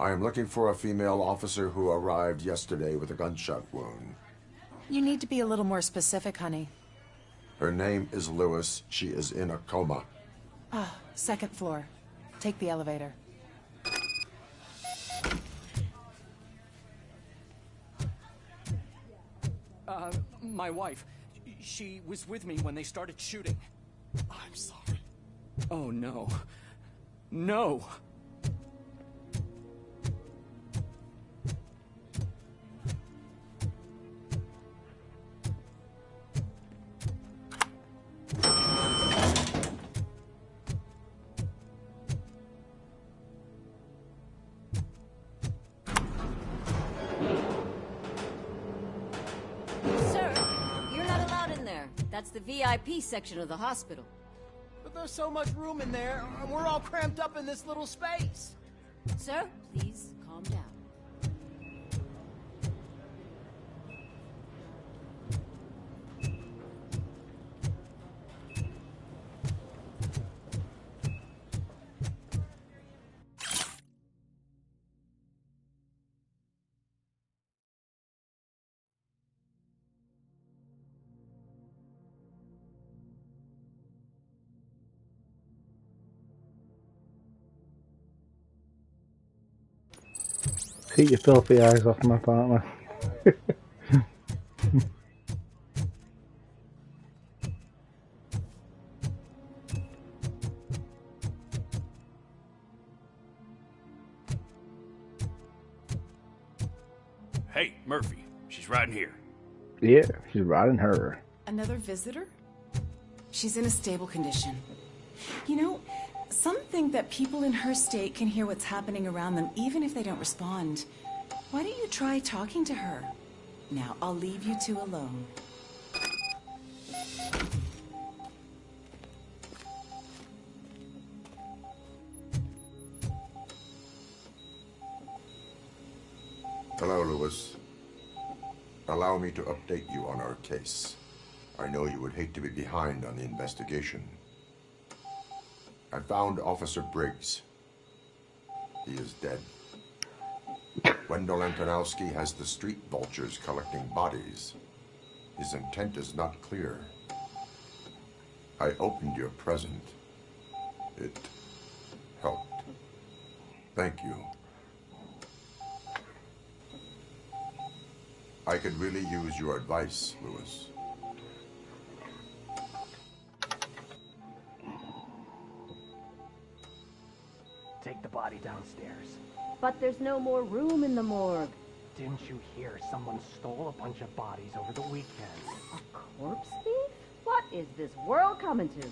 I am looking for a female officer who arrived yesterday with a gunshot wound. You need to be a little more specific, honey. Her name is Lewis. She is in a coma. Ah, second floor. Take the elevator. My wife. She was with me when they started shooting. I'm sorry. Oh, no. No! That's the VIP section of the hospital. But there's so much room in there, and we're all cramped up in this little space. Sir, please calm down. Keep your filthy eyes off my partner. Hey, Murphy. She's riding here. Yeah, she's riding her. Another visitor? She's in a stable condition. You know, some think that people in her state can hear what's happening around them even if they don't respond. Why don't you try talking to her? Now, I'll leave you two alone. Hello, Lewis. Allow me to update you on our case. I know you would hate to be behind on the investigation. I found Officer Briggs. He is dead. Wendell Antonowski has the street vultures collecting bodies. His intent is not clear. I opened your present. It helped. Thank you. I could really use your advice, Lewis. Take the body downstairs. But there's no more room in the morgue. Didn't you hear someone stole a bunch of bodies over the weekend? A corpse thief? What is this world coming to?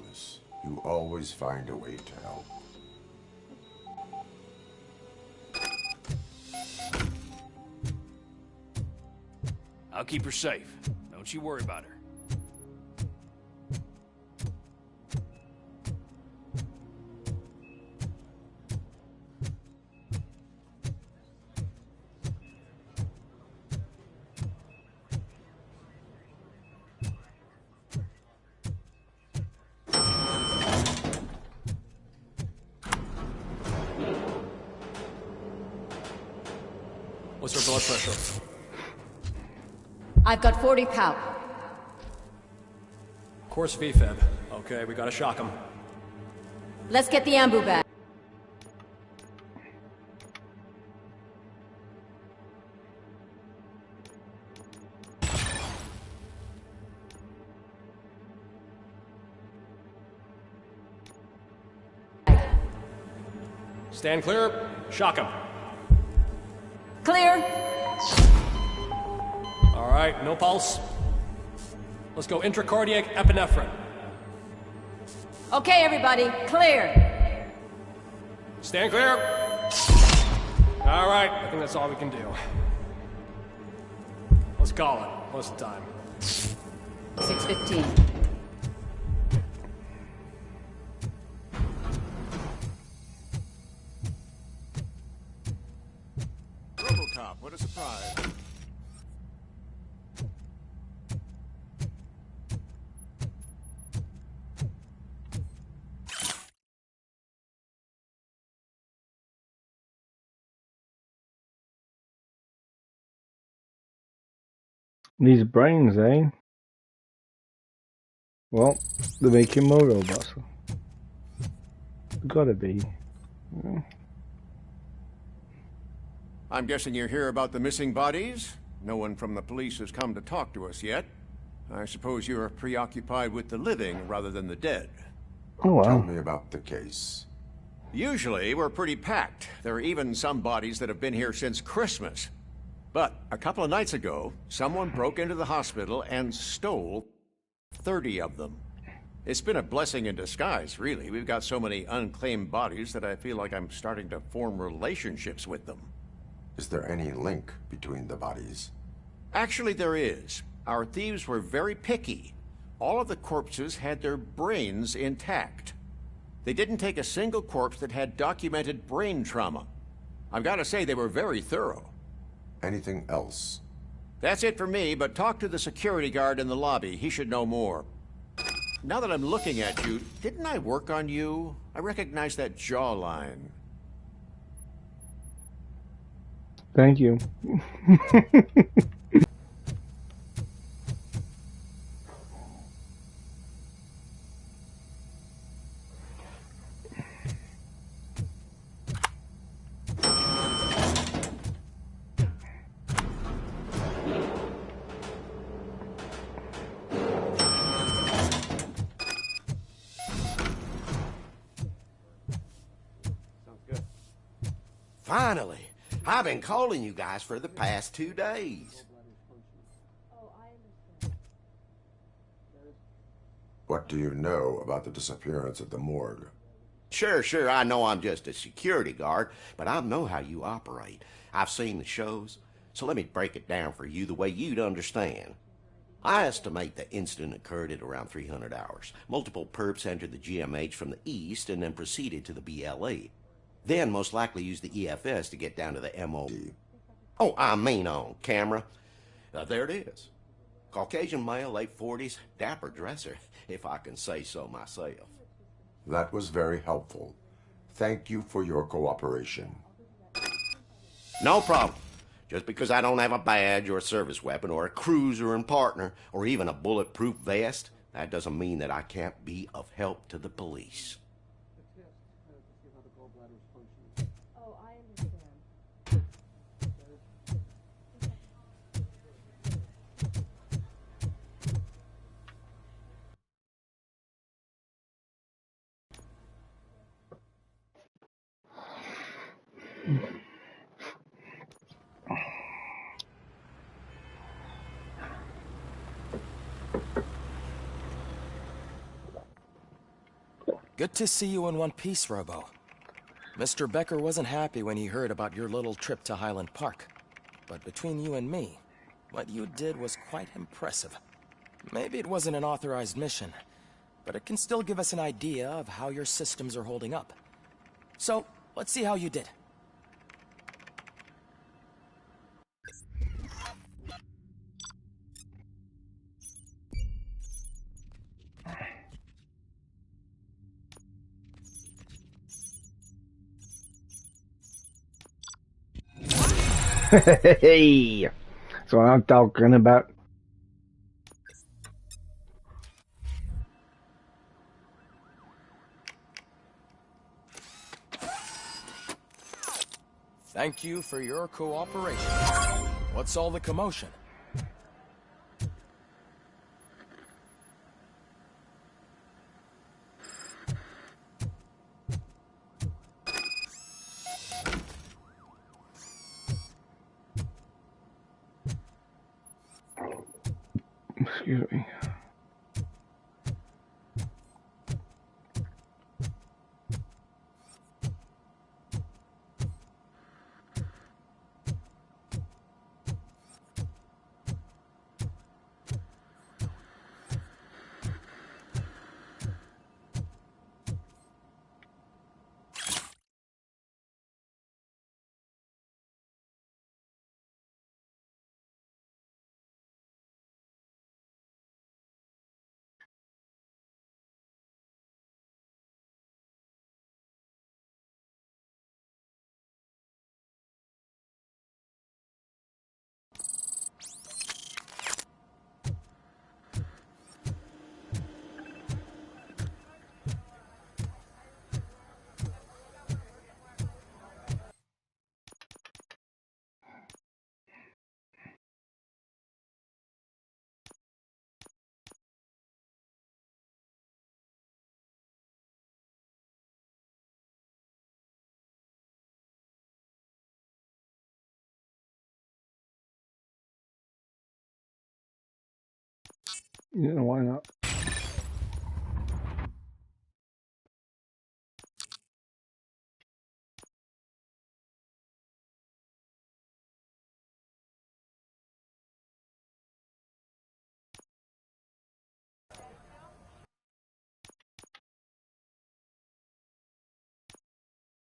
Lewis, you always find a way to help. I'll keep her safe. Don't you worry about her. What's her blood pressure? I've got 40 pow. Course VFib. Okay, we gotta shock him. Let's get the ambu bag. Stand clear. Shock him. Clear. All right, no pulse. Let's go intracardiac epinephrine. Okay, everybody, clear. Stand clear. All right, I think that's all we can do. Let's call it. What's the time? 6:15. Robocop, what a surprise. These brains, eh? Well, they're making more robots. Gotta be. I'm guessing you're here about the missing bodies? No one from the police has come to talk to us yet. I suppose you're preoccupied with the living rather than the dead. Oh well. Tell me about the case. Usually, we're pretty packed. There are even some bodies that have been here since Christmas. But a couple of nights ago, someone broke into the hospital and stole 30 of them. It's been a blessing in disguise, really. We've got so many unclaimed bodies that I feel like I'm starting to form relationships with them. Is there any link between the bodies? Actually, there is. Our thieves were very picky. All of the corpses had their brains intact. They didn't take a single corpse that had documented brain trauma. I've got to say, they were very thorough. Anything else? That's it for me, but talk to the security guard in the lobby. He should know more. Now that I'm looking at you, didn't I work on you? I recognize that jawline. Thank you. Finally! I've been calling you guys for the past 2 days. What do you know about the disappearance at the morgue? Sure, I know I'm just a security guard, but I know how you operate. I've seen the shows, so let me break it down for you the way you'd understand. I estimate the incident occurred at around 300 hours. Multiple perps entered the GMH from the east and then proceeded to the BLE. Then most likely used the EFS to get down to the MO. Oh, I mean on camera. There it is. Caucasian male, late 40s, dapper dresser, if I can say so myself. That was very helpful. Thank you for your cooperation. No problem. Just because I don't have a badge or a service weapon or a cruiser and partner or even a bulletproof vest, that doesn't mean that I can't be of help to the police. Good to see you in one piece, Robo. Mr. Becker wasn't happy when he heard about your little trip to Highland Park. But between you and me, what you did was quite impressive. Maybe it wasn't an authorized mission, but it can still give us an idea of how your systems are holding up. So, let's see how you did. Hey, that's what I'm talking about. Thank you for your cooperation. What's all the commotion? Excuse me. You know, why not?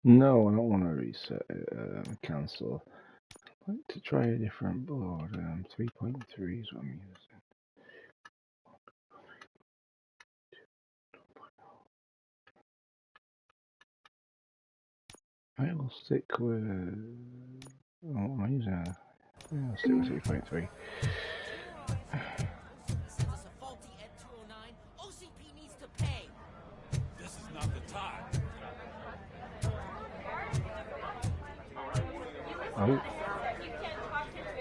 No, I don't want to reset it, cancel. I'd like to try a different board. 3.3 is what I'm using. I will stick with. Oh, am I using a? Yeah, I'll stick with 3.3. This is not the time. Oh.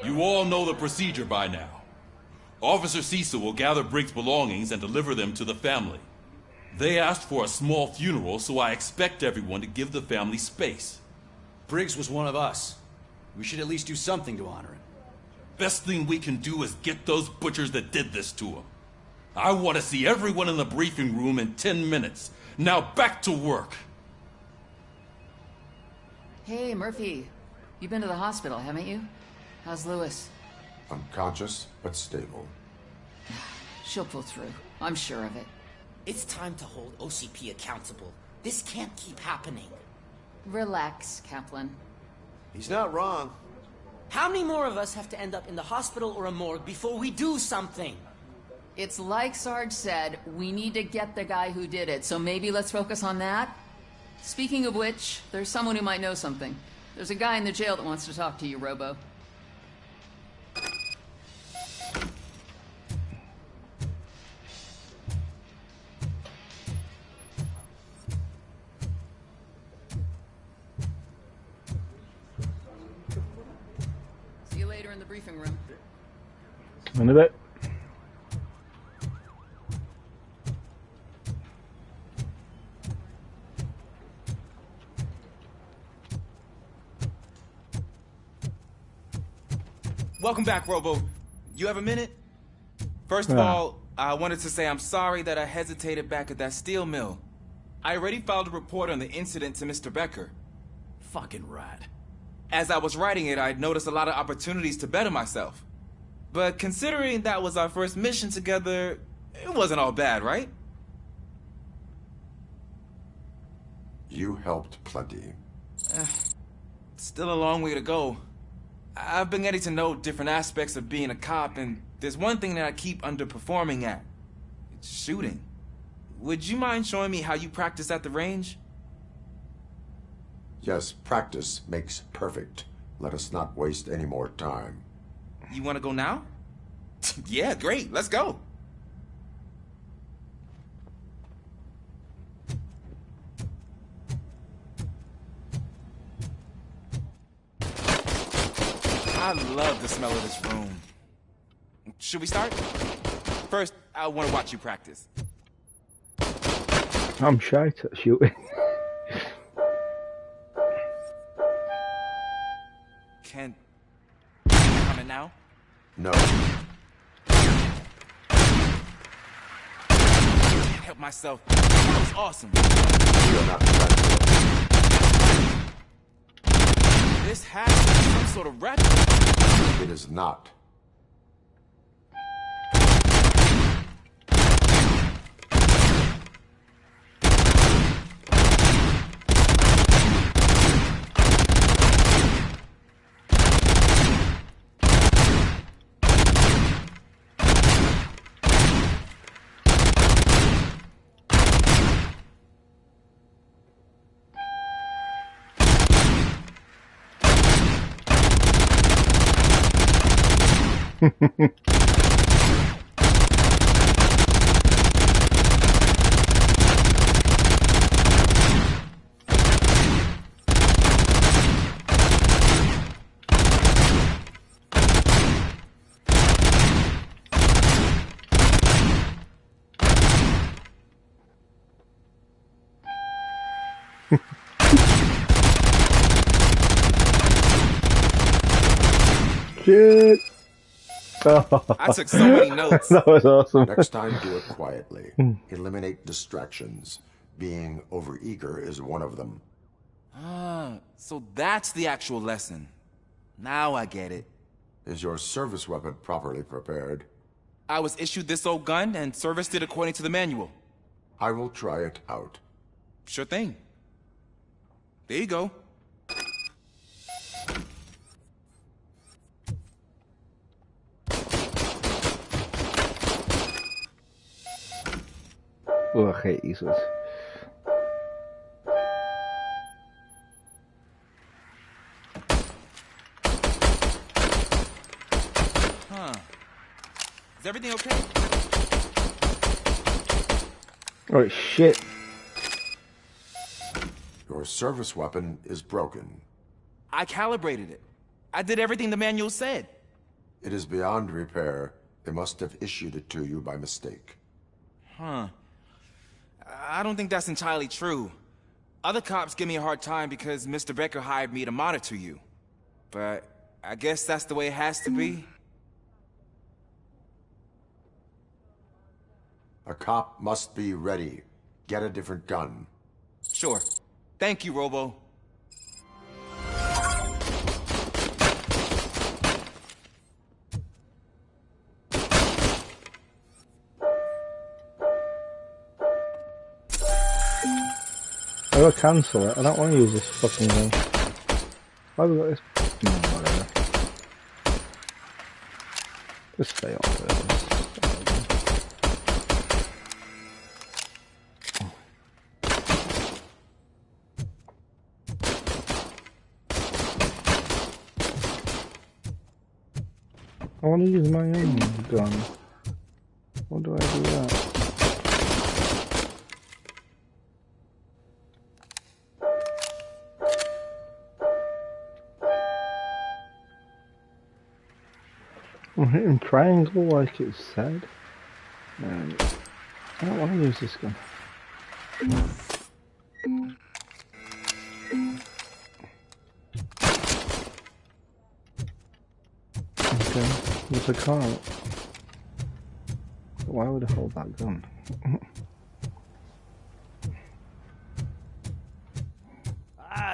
You all know the procedure by now. Officer Cecil will gather Briggs' belongings and deliver them to the family. They asked for a small funeral, so I expect everyone to give the family space. Briggs was one of us. We should at least do something to honor him. Best thing we can do is get those butchers that did this to him. I want to see everyone in the briefing room in 10 minutes. Now back to work. Hey, Murphy. You've been to the hospital, haven't you? How's Lewis? Unconscious, but stable. She'll pull through. I'm sure of it. It's time to hold OCP accountable. This can't keep happening. Relax, Kaplan. He's not wrong. How many more of us have to end up in the hospital or a morgue before we do something? It's like Sarge said, we need to get the guy who did it, so maybe let's focus on that? Speaking of which, there's someone who might know something. There's a guy in the jail that wants to talk to you, Robo. See you later in the briefing room. In a bit. Welcome back, Robo. You have a minute? First of all, I wanted to say I'm sorry that I hesitated back at that steel mill. I already filed a report on the incident to Mr. Becker. Fucking rat. As I was writing it, I'd noticed a lot of opportunities to better myself. But considering that was our first mission together, it wasn't all bad, right? You helped plenty. Still a long way to go. I've been getting to know different aspects of being a cop, and there's one thing that I keep underperforming at. It's shooting. Would you mind showing me how you practice at the range? Yes, practice makes perfect. Let us not waste any more time. You want to go now? Yeah, great. Let's go. I love the smell of this room. Should we start? First, I want to watch you practice. I'm shy at shooting. Can you come in now? No. Can't help myself. That was awesome. You're not practical. This has to be some sort of rap. It is not. Shit. I took so many notes. That was awesome. Next time, do it quietly. Eliminate distractions. Being overeager is one of them. Ah, so that's the actual lesson. Now I get it. Is your service weapon properly prepared? I was issued this old gun and serviced it according to the manual. I will try it out. Sure thing. There you go. Oh, I hate these ones. Huh. Is everything okay? Oh, shit. Your service weapon is broken. I calibrated it. I did everything the manual said. It is beyond repair. They must have issued it to you by mistake. Huh. I don't think that's entirely true. Other cops give me a hard time because Mr. Becker hired me to monitor you. But I guess that's the way it has to be. A cop must be ready. Get a different gun. Sure. Thank you, Robo. I gotta cancel it. I don't want to use this fucking thing. Why have we got this? No, whatever. Just stay on purpose. I want to use my own gun. How do I do that? I'm hitting triangle like it said. I don't want to use this gun. Okay, there's a car. Why would I hold that gun?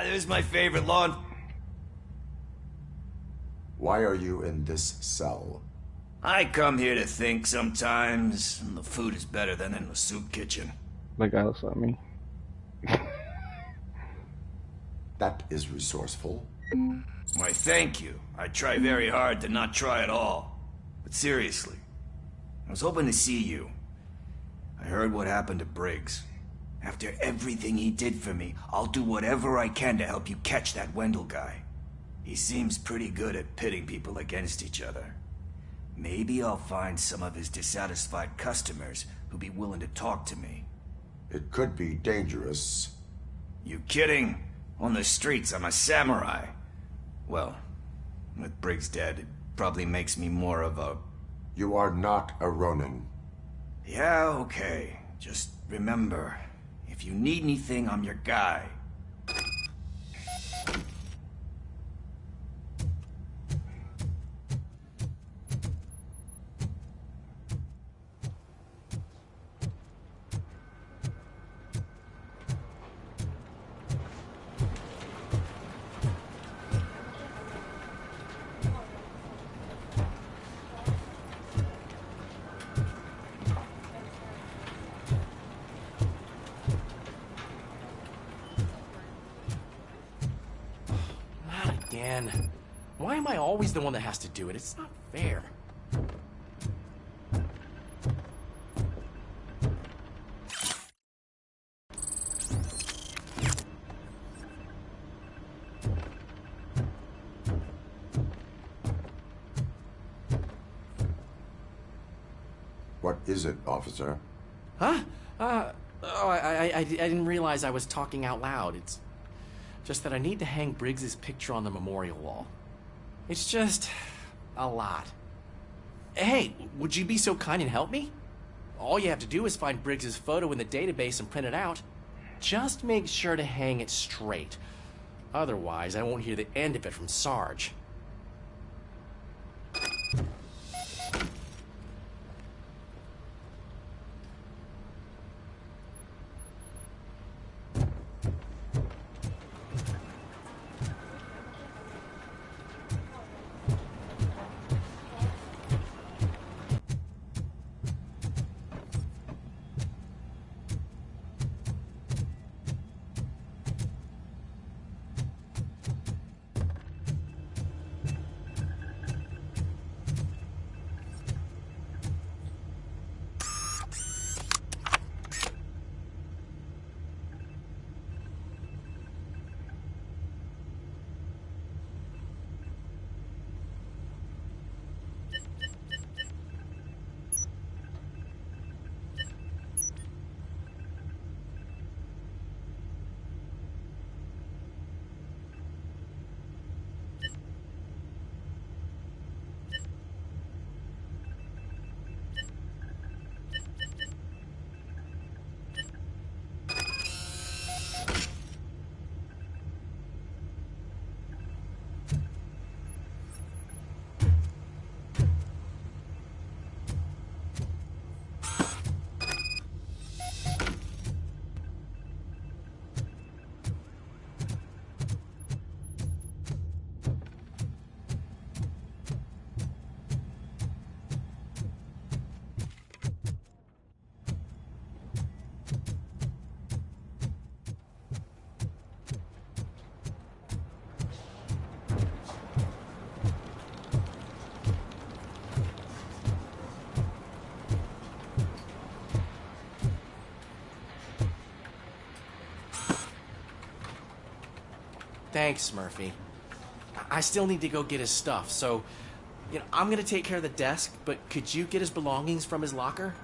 There's my favorite lawn. Why are you in this cell? I come here to think sometimes, and the food is better than in the soup kitchen. That guy looks like me. That is resourceful. Why, thank you. I try very hard to not try at all. But seriously, I was hoping to see you. I heard what happened to Briggs. After everything he did for me, I'll do whatever I can to help you catch that Wendell guy. He seems pretty good at pitting people against each other. Maybe I'll find some of his dissatisfied customers who'll be willing to talk to me. It could be dangerous. You kidding? On the streets, I'm a samurai. Well, with Briggs dead, it probably makes me more of a... You are not a Ronin. Yeah, okay. Just remember, if you need anything, I'm your guy. Again. Why am I always the one that has to do it? It's not fair. What is it, officer? Huh? I didn't realize I was talking out loud. It's just that I need to hang Briggs's picture on the memorial wall. It's just a lot. Hey, would you be so kind and help me? All you have to do is find Briggs's photo in the database and print it out. Just make sure to hang it straight. Otherwise, I won't hear the end of it from Sarge. Thanks, Murphy. I still need to go get his stuff, so, I'm gonna take care of the desk, but could you get his belongings from his locker?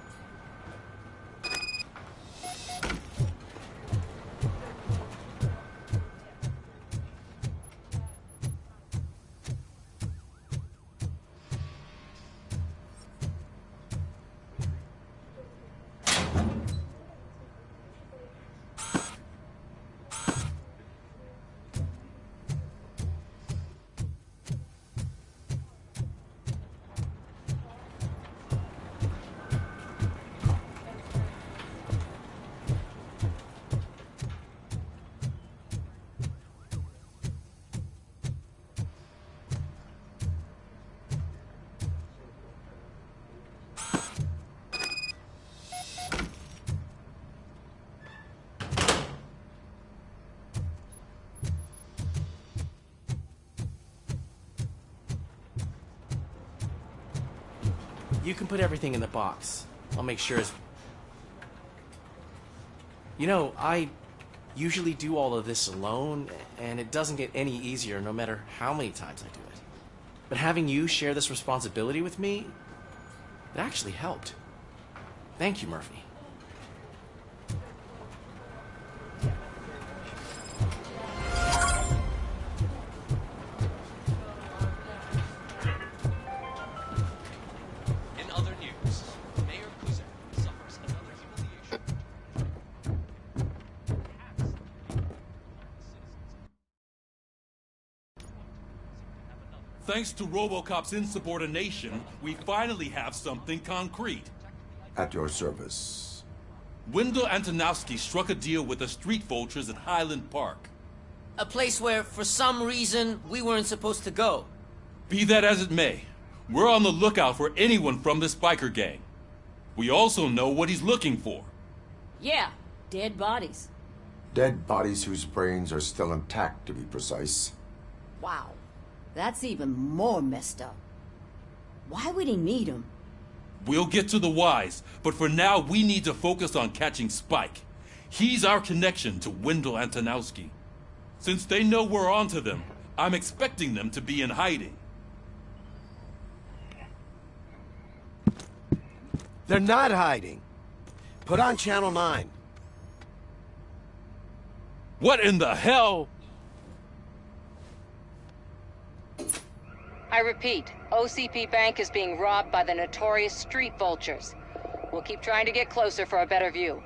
You can put everything in the box. I'll make sure it's... I usually do all of this alone, and it doesn't get any easier no matter how many times I do it. But having you share this responsibility with me, it actually helped. Thank you, Murphy. Thanks to Robocop's insubordination, we finally have something concrete. At your service. Wendell Antonowski struck a deal with the street vultures at Highland Park. A place where, for some reason, we weren't supposed to go. Be that as it may, we're on the lookout for anyone from this biker gang. We also know what he's looking for. Yeah, dead bodies. Dead bodies whose brains are still intact, to be precise. Wow. That's even more messed up. Why would he need him? We'll get to the whys, but for now we need to focus on catching Spike. He's our connection to Wendell Antonowski. Since they know we're onto them, I'm expecting them to be in hiding. They're not hiding. Put on Channel 9. What in the hell? I repeat, OCP Bank is being robbed by the notorious street vultures. We'll keep trying to get closer for a better view.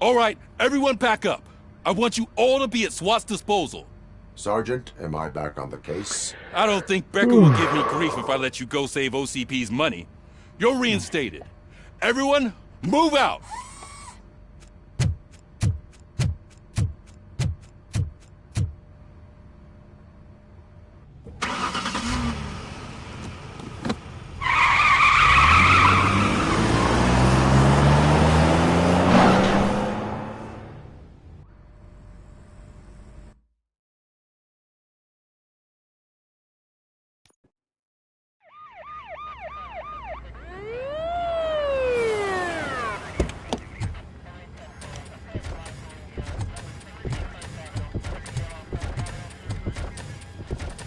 All right, everyone pack up. I want you all to be at SWAT's disposal. Sergeant, am I back on the case? I don't think Becker will give me grief if I let you go save OCP's money. You're reinstated. Everyone, move out!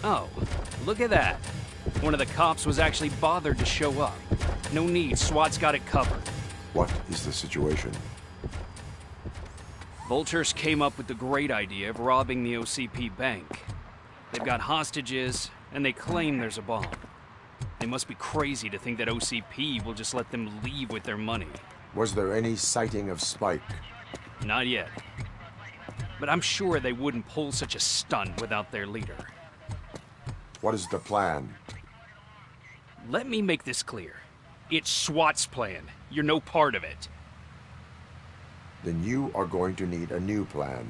Oh, look at that. One of the cops was actually bothered to show up. No need, SWAT's got it covered. What is the situation? Vultures came up with the great idea of robbing the OCP bank. They've got hostages, and they claim there's a bomb. They must be crazy to think that OCP will just let them leave with their money. Was there any sighting of Spike? Not yet. But I'm sure they wouldn't pull such a stunt without their leader. What is the plan? Let me make this clear. It's SWAT's plan. You're no part of it. Then you are going to need a new plan.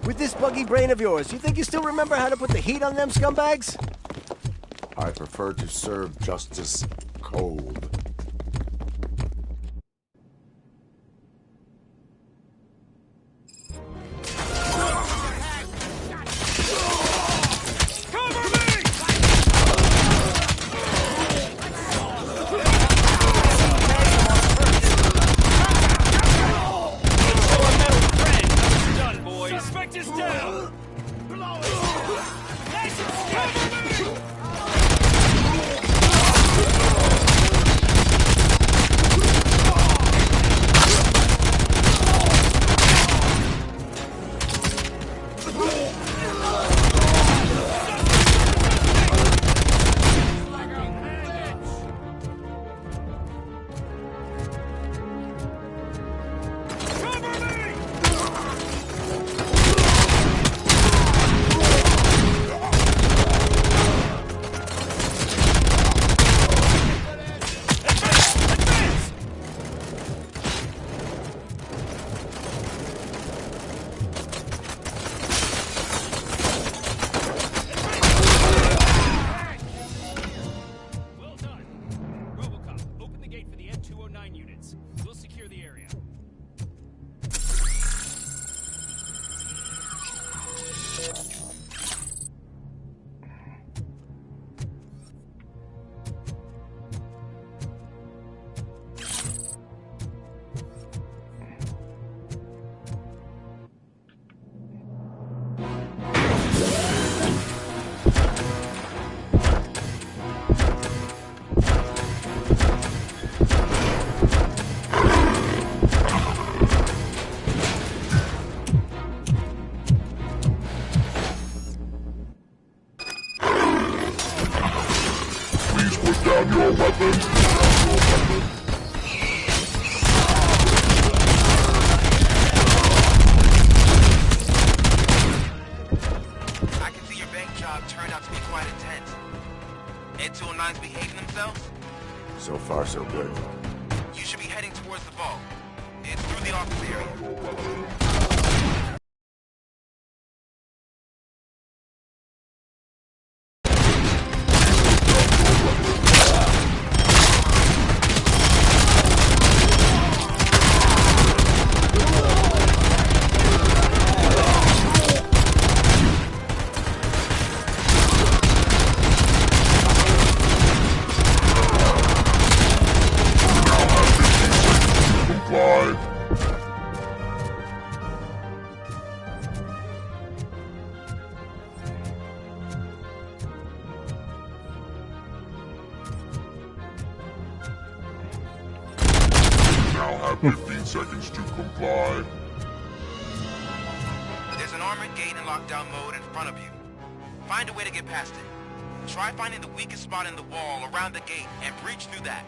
With this buggy brain of yours, you think you still remember how to put the heat on them scumbags? I prefer to serve justice cold. So far, so good. You should be heading towards the vault. It's through the office area. Now have 15 seconds to comply. There's an armored gate in lockdown mode in front of you. Find a way to get past it. Try finding the weakest spot in the wall around the gate and breach through that.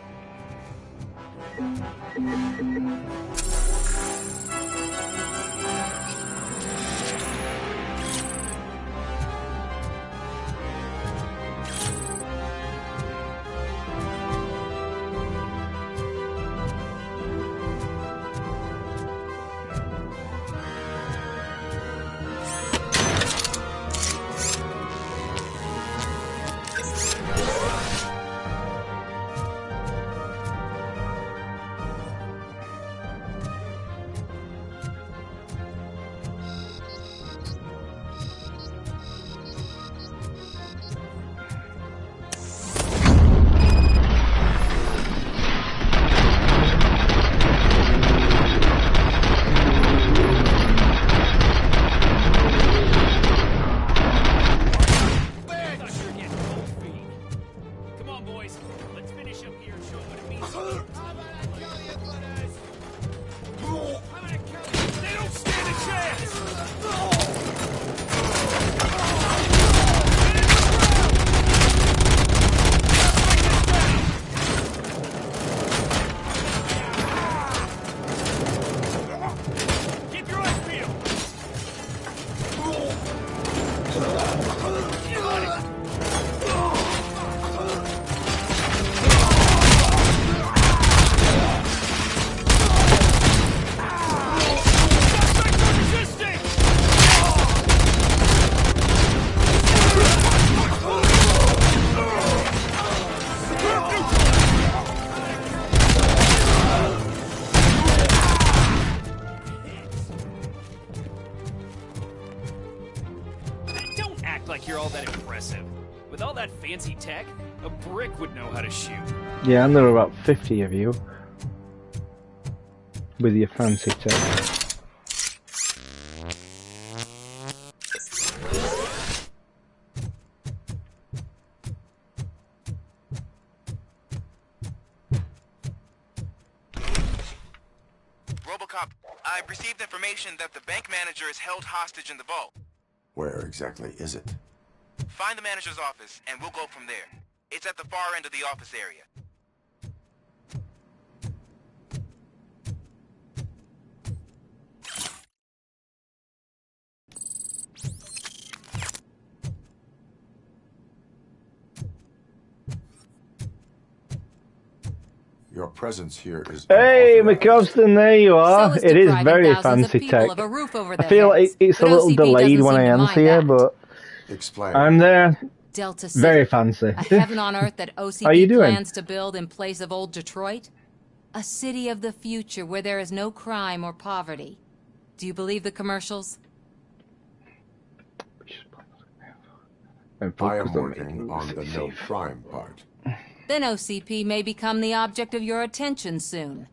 act like you're all that impressive. With all that fancy tech, a brick would know how to shoot. Yeah, and there are about 50 of you. With your fancy tech. Robocop, I've received information that the bank manager is held hostage in the vault. Where exactly is it? Find the manager's office, and we'll go from there. It's at the far end of the office area. Your presence here is... Hey, McCoston, there you are. It is very fancy tech. I feel like it's a little delayed when I answer you, but explain. I'm there. Delta City, very fancy. a heaven on earth that OCP plans to build in place of old Detroit? A city of the future where there is no crime or poverty. Do you believe the commercials? I am working on the no crime part. Then OCP may become the object of your attention soon.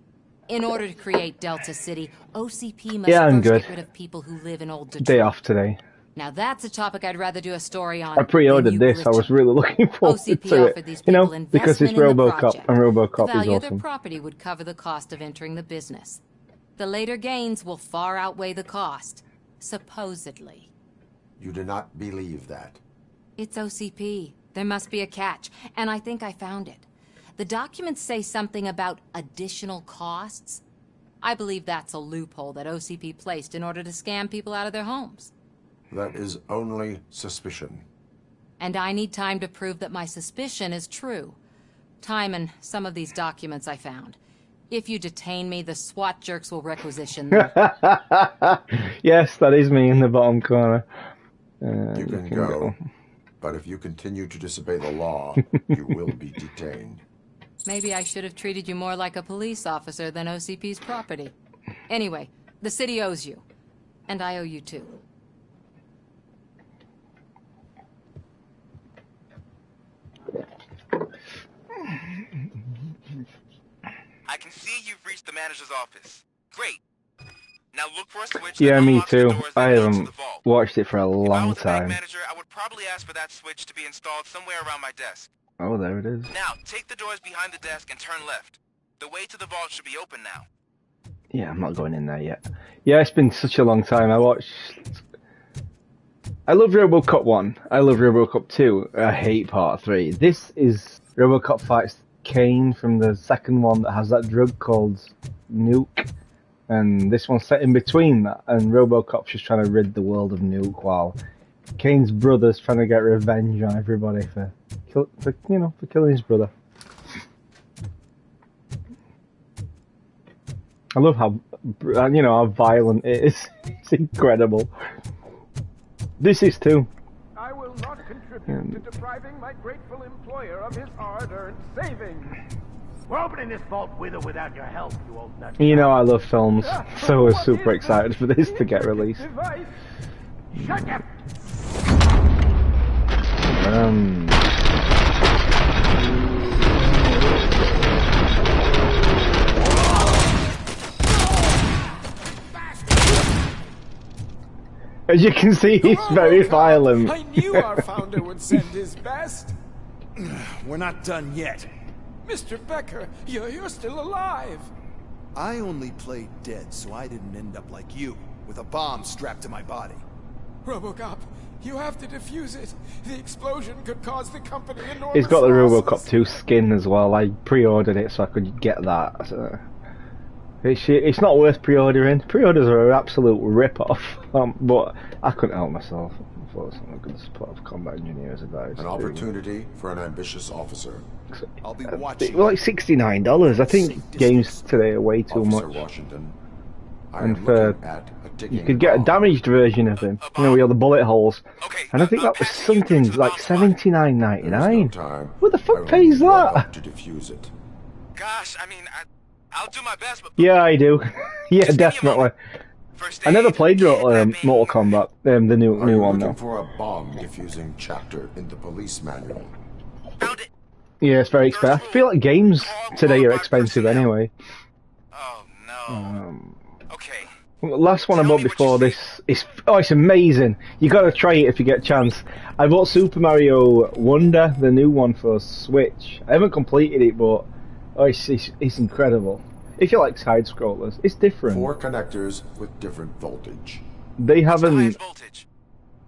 In order to create Delta City, OCP must first get rid of people who live in old Detroit. Day off today. Now that's a topic I'd rather do a story on. I pre-ordered this. I was really looking forward to it. You know, because it's Robocop, and Robocop the value is of their awesome. property would cover the cost of entering the business. The later gains will far outweigh the cost, supposedly. You do not believe that? It's OCP. There must be a catch, and I think I found it. The documents say something about additional costs. I believe that's a loophole that OCP placed in order to scam people out of their homes. That is only suspicion. And I need time to prove that my suspicion is true. Time and some of these documents I found. If you detain me, the SWAT jerks will requisition them. Yes, that is me in the bottom corner. You can go. But if you continue to disobey the law, you will be detained. Maybe I should have treated you more like a police officer than OCP's property. Anyway, the city owes you. And I owe you too. I can see you've reached the manager's office. Great. Now look for a switch. Yeah, me too. I haven't watched it for a long time. Manager, I would probably ask for that switch to be installed somewhere around my desk. Oh, there it is. Now, take the doors behind the desk and turn left. The way to the vault should be open now. Yeah, I'm not going in there yet. Yeah, it's been such a long time. I love Robocop 1. I love Robocop 2. I hate Part 3. This is Robocop fights Kane from the second one that has that drug called Nuke. And this one's set in between that, and Robocop's just trying to rid the world of Nuke while Kane's brother's trying to get revenge on everybody for killing his brother. I love how violent it is. It's incredible. This is too. I will not contribute to depriving my grateful employer of his hard-earned savings. We're opening this vault with or without your help, you old nut. You know I love films, so I was super excited for this to get released. Shut up! As you can see, he's very violent. I knew our founder would send his best. We're not done yet. Mr. Becker, you're still alive. I only played dead so I didn't end up like you, with a bomb strapped to my body. Robocop, you have to defuse it. The explosion could cause the company enormous He's got the losses. Robocop 2 skin as well. I pre-ordered it so I could get that. So it's not worth pre-ordering. Pre-orders are an absolute rip-off. But I couldn't help myself. I thought something good support of combat engineers about an opportunity for an ambitious officer. I'll be watching. Well, like $69. I think games today are way too Officer much. Washington, And for you could get a damaged version of him, with all the bullet holes. And I think that was something like $79.99. Who the fuck pays that? To defuse it. Gosh, I mean, I'll do my best, but Yeah, I do. Yeah, definitely. First I never aid, played Mortal Kombat, the new Are you one looking though. for a bomb defusing chapter in the police manual? Yeah, it's very expensive. I feel like games today are expensive anyway. Oh no. Okay. The last one I bought before this is it's amazing. You gotta try it if you get a chance. I bought Super Mario Wonder, the new one for Switch. I haven't completed it, but it's incredible. If you like side scrollers, it's different. 4 connectors with different voltage. They haven't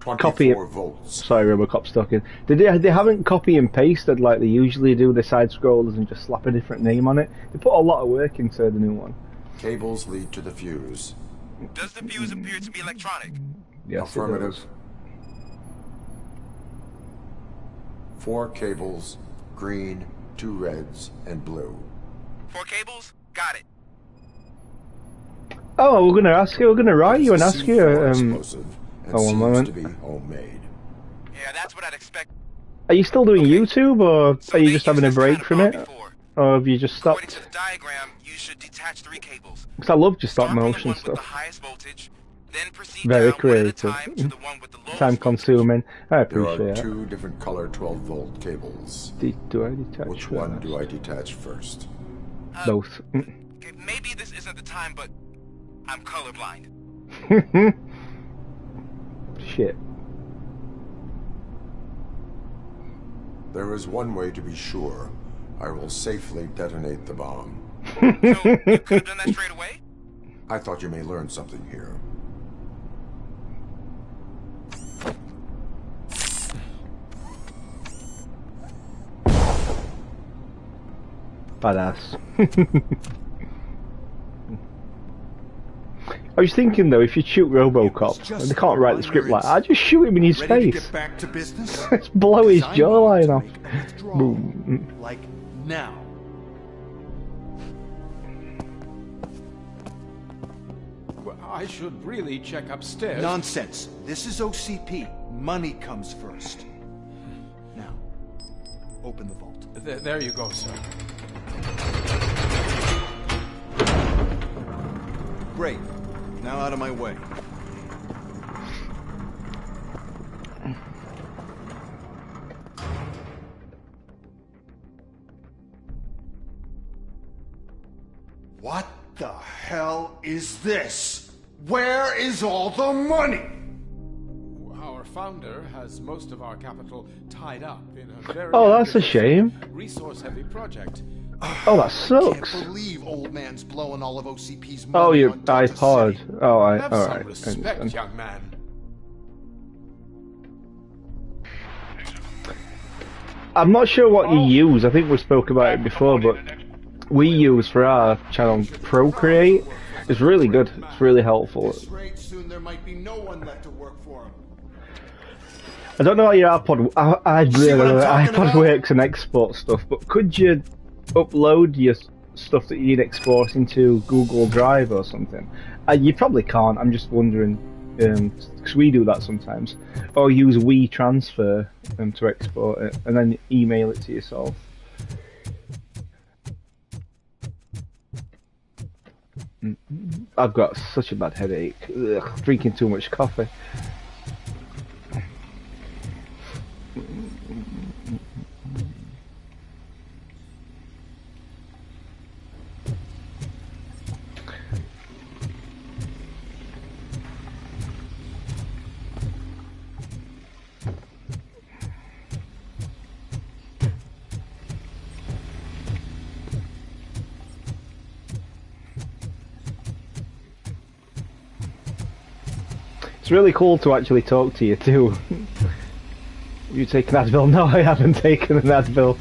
24 volts. Sorry, Robocop's talking. They haven't copy and pasted like they usually do the side scrollers and just slap a different name on it. They put a lot of work into the new one. Cables lead to the fuse. Does the fuse appear to be electronic? Yes, Affirmative. 4 cables, green, 2 reds, and blue. 4 cables? Got it. Oh, we're gonna write you and It's a ask you. C4 explosive and One seems moment. to be homemade. Yeah, that's what I'd expect. Are you still doing YouTube, or are you just having a break from it, or have you just stopped? Diagram, you should detach 3 cables. Because I love just stop motion stuff. Then proceed Very down creative. one at a time to the one with the lowest Time consuming. I There are appreciate it. 2 different color 12-volt cables. Do I detach? Which one do I detach first? Both. Okay, maybe this isn't the time, but I'm colorblind. Shit. There is one way to be sure. I will safely detonate the bomb. So, you could have done that straight away? I thought you may learn something here. Badass. I was thinking though, if you shoot Robocop, and they can't write the script like that, just shoot him in his Ready to face. get back to business? Let's blow his I'm jawline going off. to make a withdrawal. Boom. Like now. Well, I should really check upstairs. Nonsense. This is OCP. Money comes first. Now, open the vault. There you go, sir. Great. Now out of my way. What the hell is this? Where is all the money? Our founder has most of our capital tied up in a very Oh, that's a shame. resource-heavy project. Oh, that sucks. Can't believe old man's blowing all of OCP's money. Oh, your on Delta iPod. City. Oh, Have some alright. respect, young man. I'm not sure what you use. I think we spoke about it before, but we use for our channel Procreate. It's really good. It's really helpful. Soon there might be no one left to work for him. I don't know how your iPod about? works and export stuff, but could you upload your stuff that you need exporting to Google Drive or something? You probably can't. I'm just wondering, because we do that sometimes. Or use WeTransfer to export it, and then email it to yourself. I've got such a bad headache. Ugh, drinking too much coffee. It's really cool to actually talk to you too. You take an Advil? No, I haven't taken an Advil.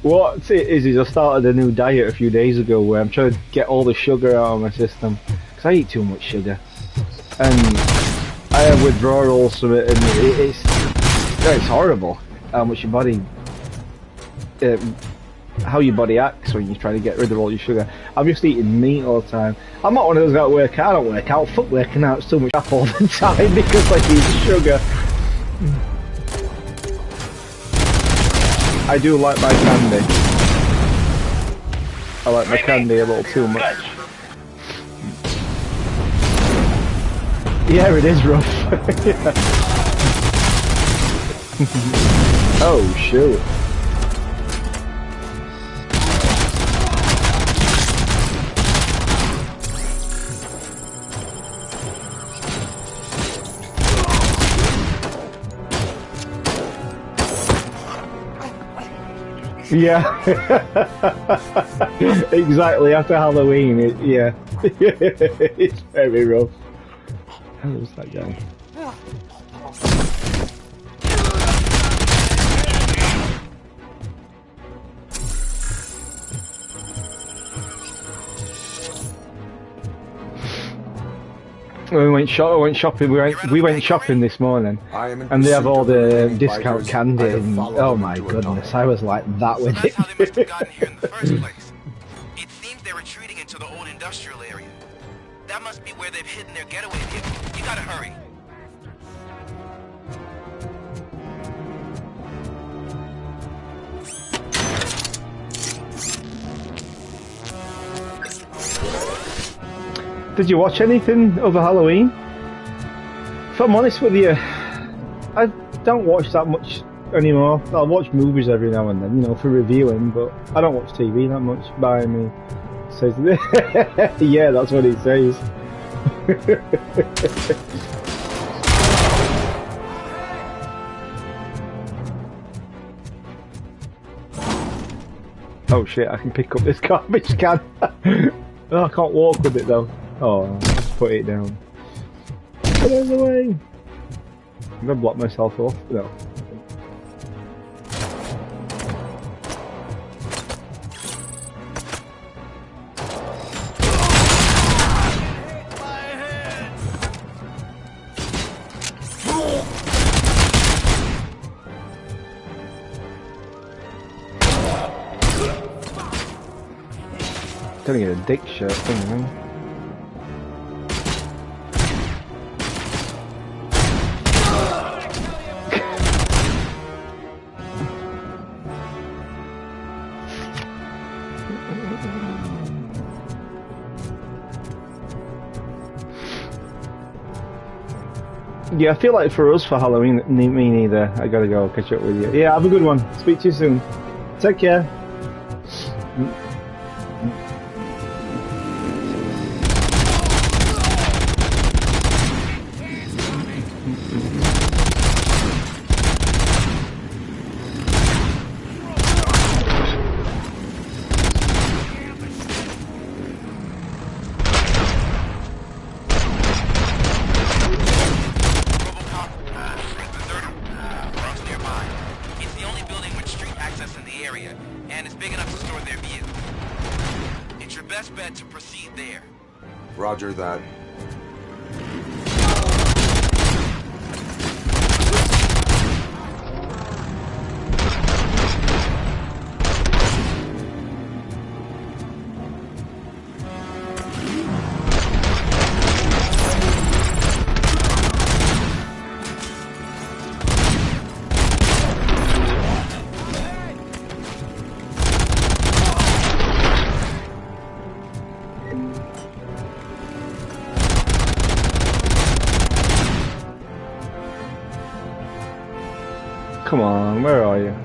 What it is I started a new diet a few days ago where I'm trying to get all the sugar out of my system because I eat too much sugar, and I have withdrawals from it, and it's horrible how much your body, how your body acts when you try to get rid of all your sugar. I'm just eating meat all the time. I'm not one of those that work out. I don't work out. Fuck working out. It's too much crap all the time because I eat sugar. I do like my candy. I like my candy a little too much. Yeah, it is rough. Oh, shoot. Yeah. Exactly, after Halloween, yeah. It's very rough. Who's that guy? We went shopping. We went shopping this morning, and they have all the discount candy. And, oh my goodness, I was like that with it. It seems they're retreating into the old industrial area. That must be where they've hidden their getaway vehicle. You gotta hurry. Did you watch anything over Halloween? If I'm honest with you, I don't watch that much anymore. I'll watch movies every now and then, you know, for reviewing, but I don't watch TV that much. By me says, yeah, that's what he says. Oh shit! I can pick up this garbage can. Oh, I can't walk with it though. Oh, let's put it down. Get out of the way! I'm gonna block myself off. No. Gonna get a dick shirt thing, man. Yeah, I feel like for us, for Halloween, me neither. I gotta go catch up with you. Yeah, have a good one. Speak to you soon. Take care. Roger that. Come on, where are you?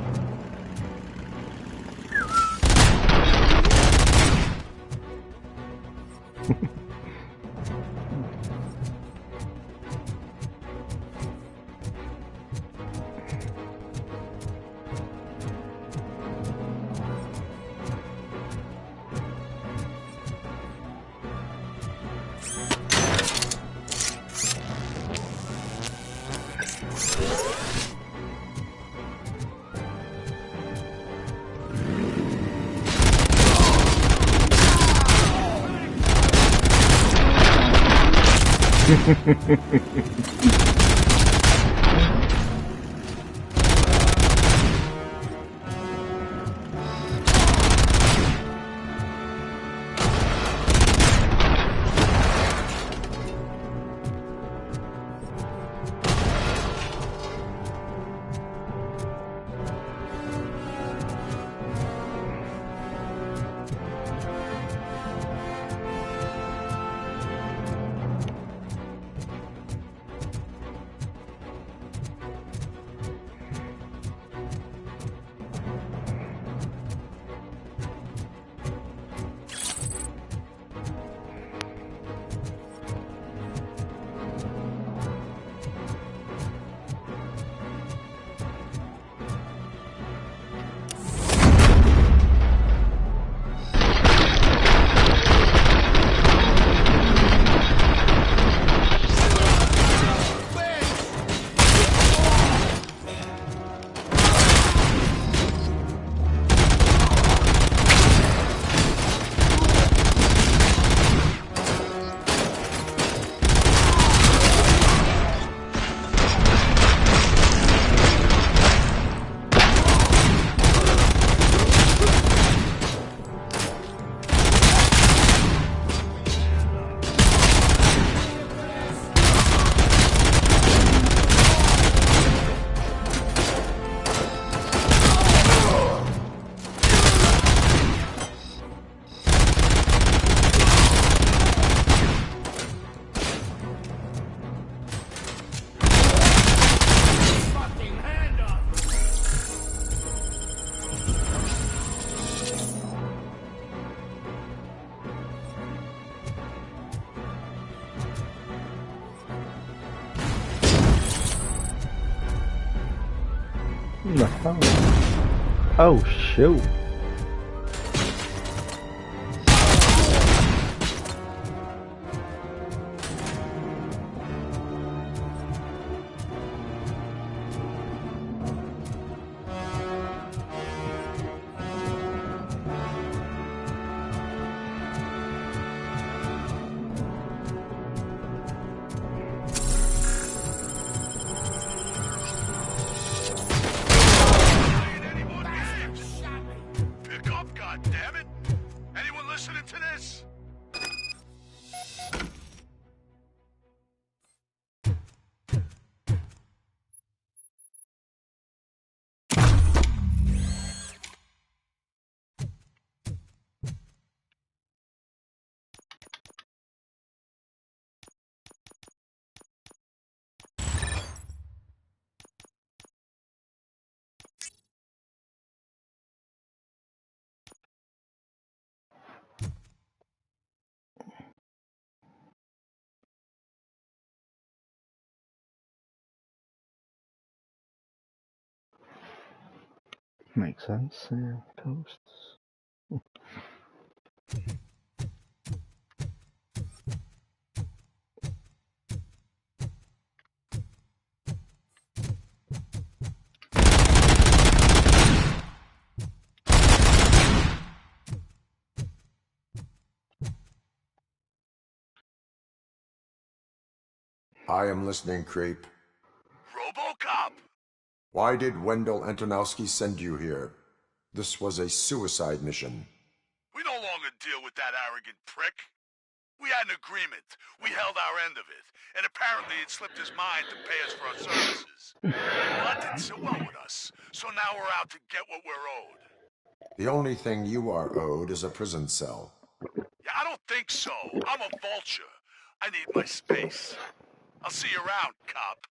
No. Oh shoot. Pick up, goddammit! Anyone listening to this? Makes sense. Yeah, posts. I am listening, creep. Robocop! Why did Wendell Antonowski send you here? This was a suicide mission. We no longer deal with that arrogant prick. We had an agreement. We held our end of it. And apparently it slipped his mind to pay us for our services. Well, that didn't sit well with us. So now we're out to get what we're owed. The only thing you are owed is a prison cell. Yeah, I don't think so. I'm a vulture. I need my space. I'll see you around, cop.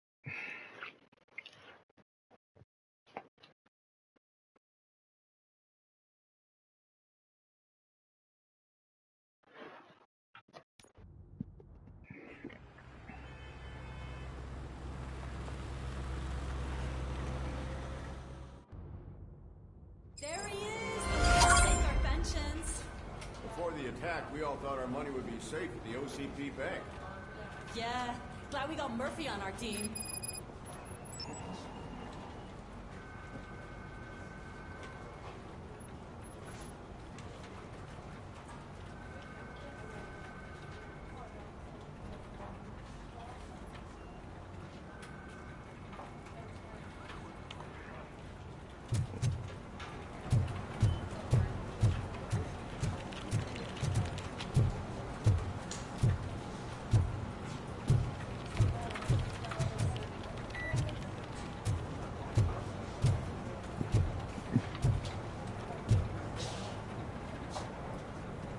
There he is! Let's take our pensions. Before the attack, we all thought our money would be safe at the OCP bank. Yeah, glad we got Murphy on our team.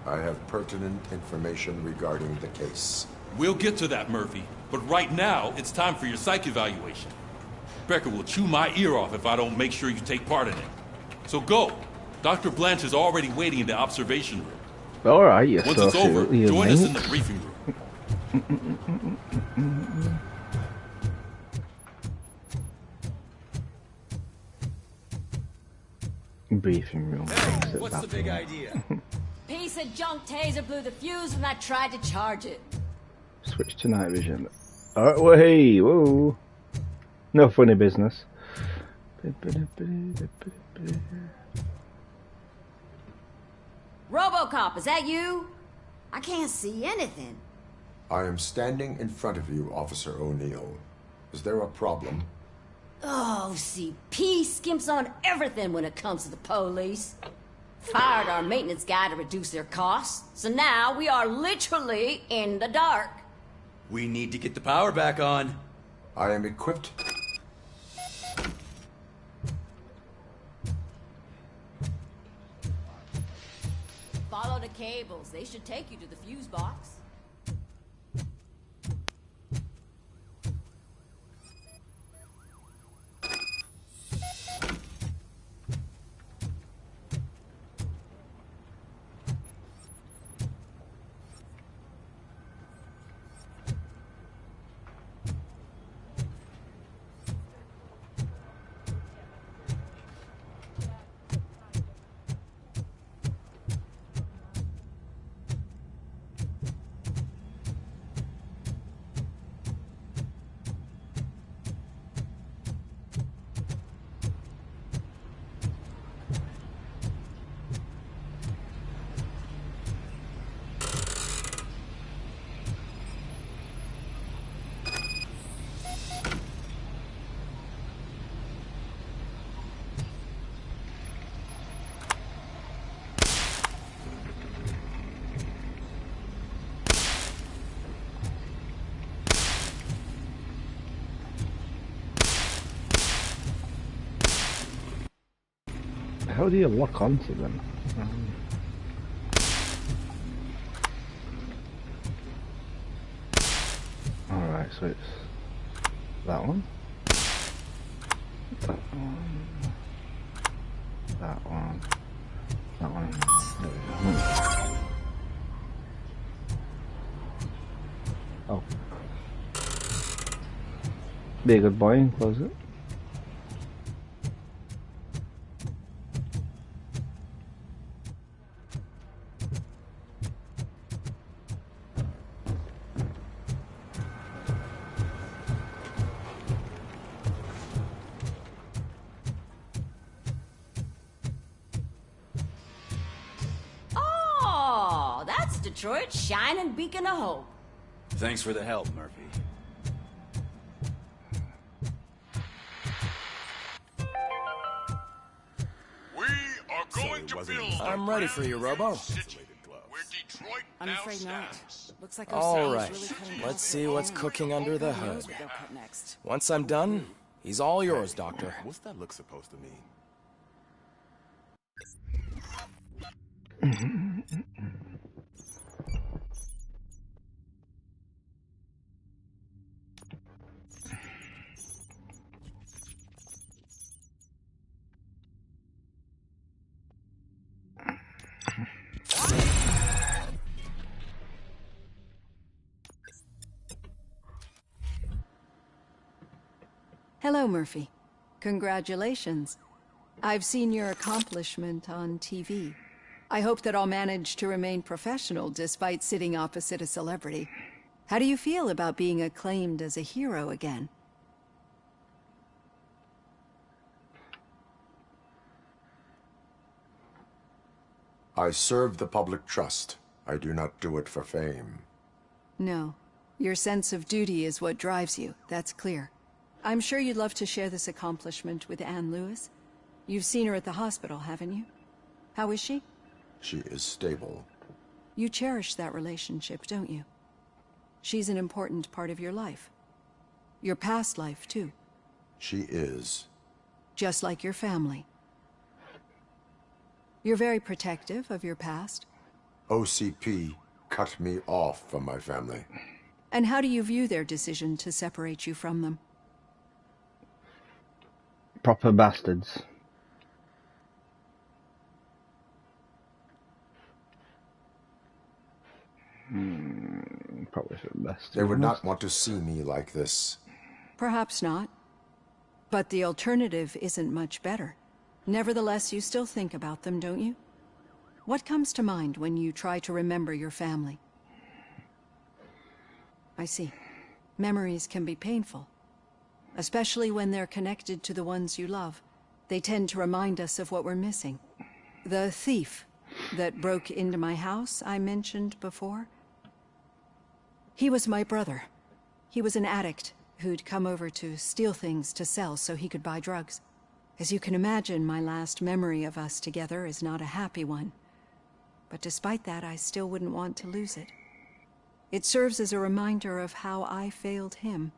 I have pertinent information regarding the case. We'll get to that, Murphy. But right now, it's time for your psych evaluation. Becker will chew my ear off if I don't make sure you take part in it. So go. Dr. Blanche is already waiting in the observation room. Alright, yes. Once it's over, join us in the briefing room. Briefing room. Hey, what's the big idea? Piece of junk taser blew the fuse when I tried to charge it. Switch to night vision. Alright, well, hey, whoa. No funny business. Robocop, is that you? I can't see anything. I am standing in front of you, Officer O'Neill. Is there a problem? Oh, CP skimps on everything when it comes to the police. Fired our maintenance guy to reduce their costs, so now we are literally in the dark. We need to get the power back on. I am equipped. Follow the cables. They should take you to the fuse box. How do you lock onto them? Alright, so it's that one. That one. That one. That one. There we go. Oh. Be a good boy and close it. Oh, that's Detroit's shining beacon of hope. Thanks for the help, Murphy. We are going to build. I'm ready for you, Robo. I'm afraid not. Looks like All OCP right, is really cutting let's down see what's cooking under the Who hood. knows what they'll cut next. Once I'm done, he's all yours, Doctor. What's that look supposed to mean? Hello, Murphy. Congratulations. I've seen your accomplishment on TV. I hope that I'll manage to remain professional despite sitting opposite a celebrity. How do you feel about being acclaimed as a hero again? I serve the public trust. I do not do it for fame. No. Your sense of duty is what drives you, that's clear. I'm sure you'd love to share this accomplishment with Anne Lewis. You've seen her at the hospital, haven't you? How is she? She is stable. You cherish that relationship, don't you? She's an important part of your life. Your past life, too. She is. Just like your family. You're very protective of your past. OCP cut me off from my family. And how do you view their decision to separate you from them? Proper bastards. Probably for the best. They would not want to see me like this. Perhaps not. But the alternative isn't much better. Nevertheless, you still think about them, don't you? What comes to mind when you try to remember your family? I see. Memories can be painful. Especially when they're connected to the ones you love. They tend to remind us of what we're missing. The thief that broke into my house I mentioned before? He was my brother. He was an addict who'd come over to steal things to sell so he could buy drugs. As you can imagine, my last memory of us together is not a happy one. But despite that, I still wouldn't want to lose it. It serves as a reminder of how I failed him.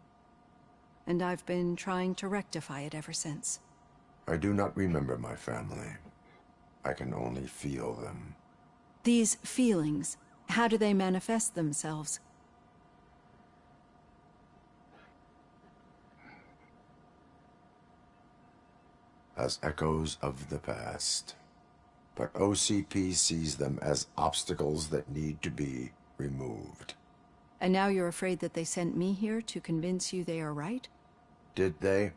And I've been trying to rectify it ever since. I do not remember my family. I can only feel them. These feelings, how do they manifest themselves? As echoes of the past. But OCP sees them as obstacles that need to be removed. And now you're afraid that they sent me here to convince you they are right? Did they?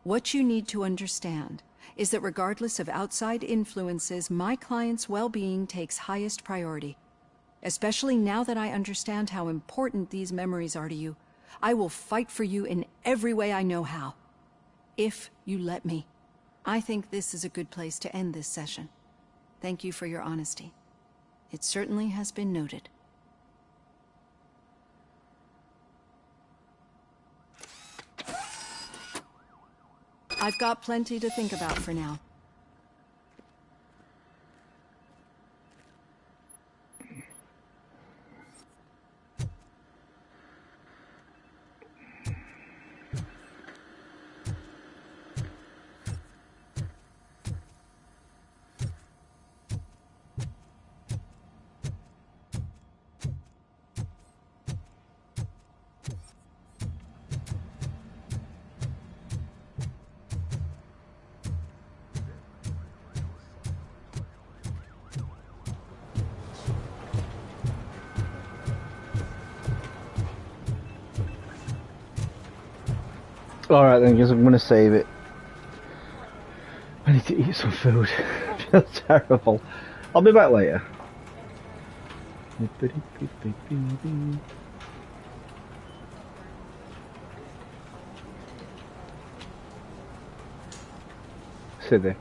What you need to understand is that regardless of outside influences, my client's well-being takes highest priority. Especially now that I understand how important these memories are to you. I will fight for you in every way I know how. If you let me. I think this is a good place to end this session. Thank you for your honesty. It certainly has been noted. I've got plenty to think about for now. Alright then, guess I'm gonna save it. I need to eat some food. I feel terrible. I'll be back later. Sit there.